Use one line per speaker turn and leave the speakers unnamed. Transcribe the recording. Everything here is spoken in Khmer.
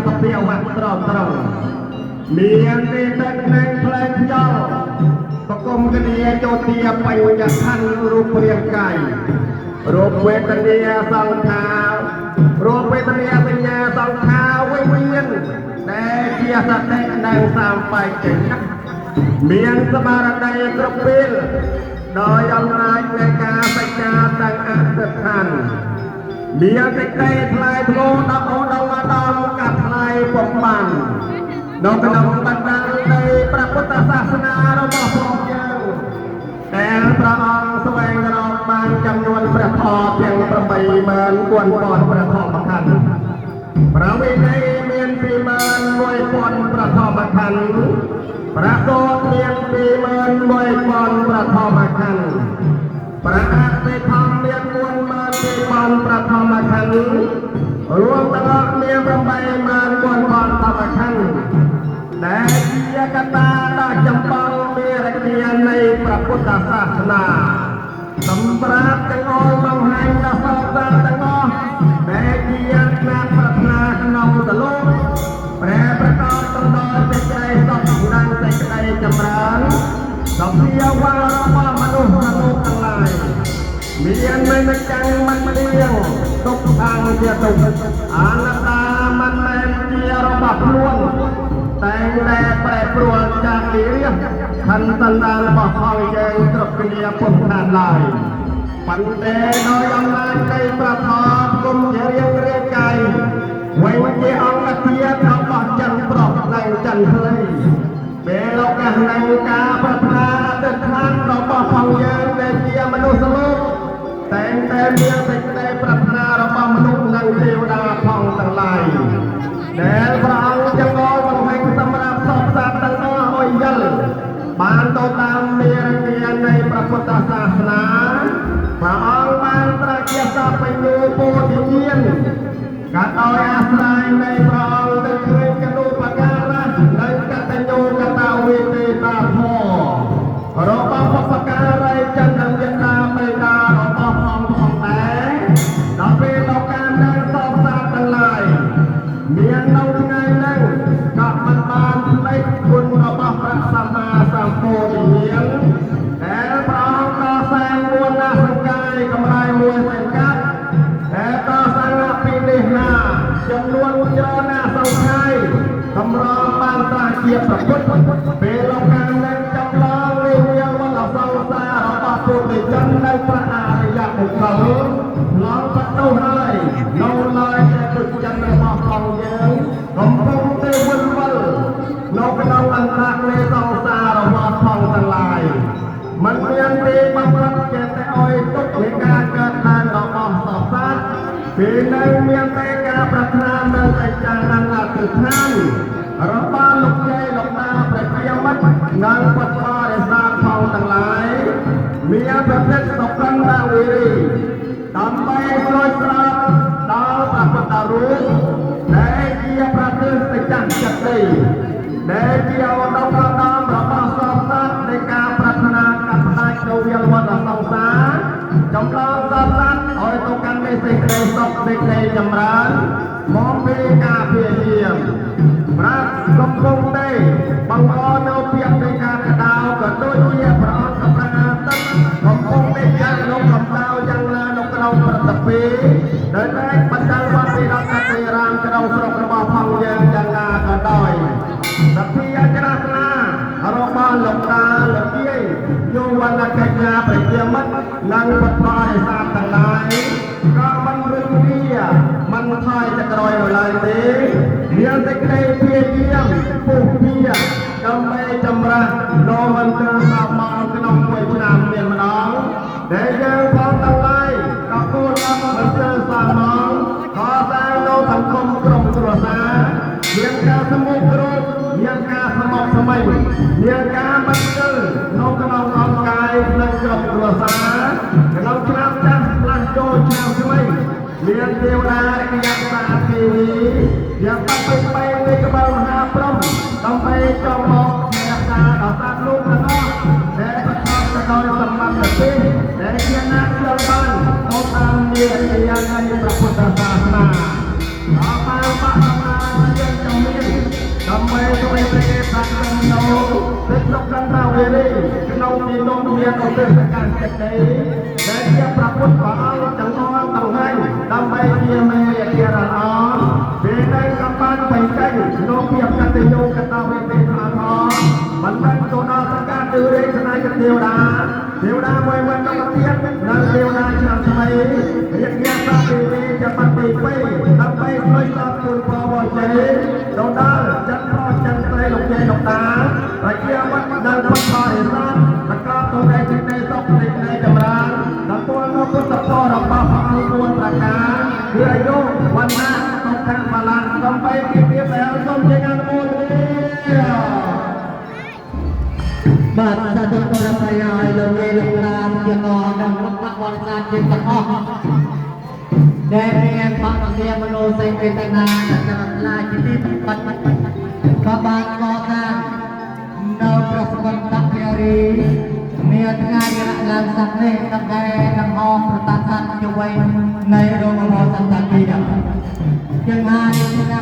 សភាវៈត្រង់មានទេតែផ្នែកផ្លែខ្យល់បកុំគនីយោធាបញ្ញខណ្ឌរូបរាងកាយរូបវេទនាសង្ខាររូបវេទនាសញ្ញាសង្ខារវិញ្ញាណដែលជាសតិនៅតាមបែកចេញមានសមារតីគ្រប់ពេលដោយអំណាចនៃការសច្ចាទាំងអសិទ្ធិមានសេចក្តីថ្លៃថ្នូរដល់អូនដល់មកដល់កាត់ថ្លៃពុំបាននៅក្នុងបណ្ដានៃព្រះពុទ្ធសាសនារបស់ព្រះយើងដែលព្រះអង្គស្វែងរកបានចំនួនព្រះធម៌ទាំង84000ព្រះធម្មខណ្ឌព្រះវិន័យមាន21000ព្រះធម្មខណ្ឌព្រះសូត្រមាន21000ព្រះធម្មខណ្ឌព្រះអភិធម្មមាន42000ព្រះធម្មខណ្ឌរួមទាំងអស់មាន84000ធម្មខណ្ឌដែលជាកត្តាដ៏ចម្បងមេរយានៃព្រះពុទ្ធសាសនាសម្រាប់ទាំងអស់បង្ហាញដល់សពសាទាំងអស់ដែលជាអ្នកប្រាថ្នាក្នុងទលោកព្រះប្រកបទៅដោយសេចក្តីសុខនិងសេចក្តីចម្រើនសម្ភារវៈរបស់មនុស្សទាំងឡាយមានមិនចាំងមិនដៀងទុកខាងជាទុកអនត្តាមិនមែនជារបស់ខ្លួនតែតែប្រែប្រួលจากវិរិយខណ្ឌសន្តានរបស់អង្គយើងគ្រប់គ្នាពុំខានឡើយប៉ុន្តែដោយអំណាចនៃព្រះធម៌គុំជារៀងរាងកាយវិញជាអង្គធាតុរបស់ចិនប្រុសនិងចិនស្រីពេលឱកាសនៃការប្រាថ្នាអធិដ្ឋានរបស់អង្គយើងដែលជាមនុស្សលោកតែងតែមានសេចក្តីប្រាថ្នារបស់មនុស្សនិងទេវតាផងទាំងឡាយដែលព្រះអង្គចង្អុលបង្ហាញសម្រាប់សពសត្វទាំងអស់ឲ្យយល់បានទៅតាមមេរយានៃព្រះពុទ្ធសាសនាព្រះអង្គបានត្រាស់ជាសពបញ្ញូពោធិញ្ញាណកាត់ឲ្យអាស្រ័យនៃព្រះអង្គទៅឃើញកនុបការៈនិងកតញ្ញូកតវេទិតាធម៌របស់បុព្វការីចិននិងយតាបេតារបស់អង្គផងដែរដល់ពេលដល់ការដែលសពសត្វទាំងឡាយមាននៅថ្ងៃនេះក៏មិនបានផ្លេចគុណរបស់ព្រះសម្មាសម្ពុទ្ធញ្ញាណដែលព្រះអង្គក៏សាងមួលណាសង្កាយកម្រៃមួយសង្កាត់ដែលក៏សាងពីនេះណាចំនួនច្រើនណាសង្កាយកម្របានត្រាស់ជាប្រពុតពេលលោកកាលនឹងចម្លងវិញ្ញាណវត្តសង្សាររបស់ពុទ្ធជននៅព្រះអរិយបុគ្គលឡងបតុហើយនៅឡើយតែពុទ្ធជនរបស់អង្គយើងកំពុងតែវិលវល់នៅក្នុងអន្តរនៃសង្សាររបស់ផងទាំងឡាយមិនមានទេបំផុតចេះតែអោយទុកនៃការកើតឡើងរបស់សពសត្វពេលនៅមានតែការប្រាថ្នានៅតែចាស់និងអធិដ្ឋានរបស់លោកយាយលោកតាប្រជាមិត្តនិងពុទ្ធបរិស័ទផងទាំងឡាយមានប្រតិបត្តិសុខិនតាវិរិយដើម្បីស្រួយស្រាប់ដល់ព្រះពុទ្ធរូបដែលជាប្រតិសចាស់ចិត្តដីដែលជាឧត្តមដល់របស់សពសត្វនៃការប្រាថ្នាកាត់ផ្ដាច់នៅវាលវត្តសង្សារចម្លងសពសត្វឲ្យទៅកាន់សេចក្តីសុខសេចក្តីចម្រើនមកពីការព្យាយាមប្រាក់កំពុងតែបង្កនៅភាពនៃការកដៅក៏ដូចជាប្រអត់កំណត់ទឹកកំពុងតែយ៉ាងលោកកំដៅយ៉ាងណានៅក្នុងប្រតិភេដែលតែបណ្ដាលមកពីរដ្ឋាភិបាលក្នុងស្រុករបស់ផងយើងយ៉ាងណាក៏ដោយសភាចរស្នារបស់លោកតាលោកយាយយោវណ្ណកញ្ញាប្រជាមិត្តនិងពុទ្ធបរិស័ទទាំងឡាយក៏មិនរឹងរាមិនថយចក្រោយនៅឡើយទេមានសេចក្តីព្យាយាមពុះពៀដើម្បីចម្រាស់លោកមិនត្រឹមសមកក្នុងមួយឆ្នាំមានម្ដងដែលយើងផងទាំងឡាយក៏គួរអត់មិនត្រឹមសមកក៏តែនៅសង្គមក្រុមគ្រួសារមានការសម្មុខរូបមានការសមោកសម័យមានការបញ្ជិលនៅក្នុងអង្គកាយនិងក្រុមគ្រួសារក្នុងឆ្នាំចាស់ផ្លាស់ចូលឆ្នាំថ្មីមានទេវតារយៈតាទេវីយ៉ាងបាត់ពេញបែបនៃក្បាលមហាព្រំដើម្បីចំមកអ្នកតាដល់សាទលោកទាំងអស់ដែលប្រកបទៅដោយសម្បត្តិទេដែលជាអ្នកចូលបានទៅតាមនារីនៃព្រះពុទ្ធសាសនាអបអរសាទរ ដើម្បីជួយប្រទេសប្រាក់នៅទឹកស្រុកកណ្ដាលវេរីក្នុងទីនោះមានឧទ្ទិសកម្មចិត្តទេដែលជាប្រពុតព្រះអង្គទាំងអស់ទាំងហើយដើម្បីជាមេរៀនល្អពេលដែលកម្ពុជាបិចេញក្នុងភាពកតញ្ញូកតវេទេអធរបណ្ដឹងទៅដល់ប្រកាសទិរេស្នេហ៍ទេវតាមួយវិញទៅទៀតនិងទេវតាឆ្នាំថ្មីរៀបញាសាទេវីជាបត្តិ2ដើម្បីជួយដល់គុណព្រះវជ័យទៅដល់ចន្ទរចន្ទ្រីលោកជ័យលោកតាប្រជាវត្តដែលពុទ្ធបរិស័ទប្រកបដោយសេចក្តីសុខសេចក្តីចម្រើនដល់ពលនៅពុទ្ធពររបស់ព្រះអង្គ4ប្រការគឺអាយុវណ្ណៈសុខៈបលៈសំបីពីពីដែលសូមជាអនុមោទនាបាទសាធុបរិយាយលោកមេលោកតាជាកងនិងពុទ្ធបរិស័ទជាទាំងអស់ដែលមានបរិយាមនោសេចក្តីណាដែលឆ្លាយជាទីបាត់ក៏បានកសាងនៅប្រសិទ្ធតភារីមានថ្ងៃរៈឡើងសក្តិដើម្បីដំណងប្រតាស័តជាវ័យនៃរោងមោសន្តទីជាងហើយ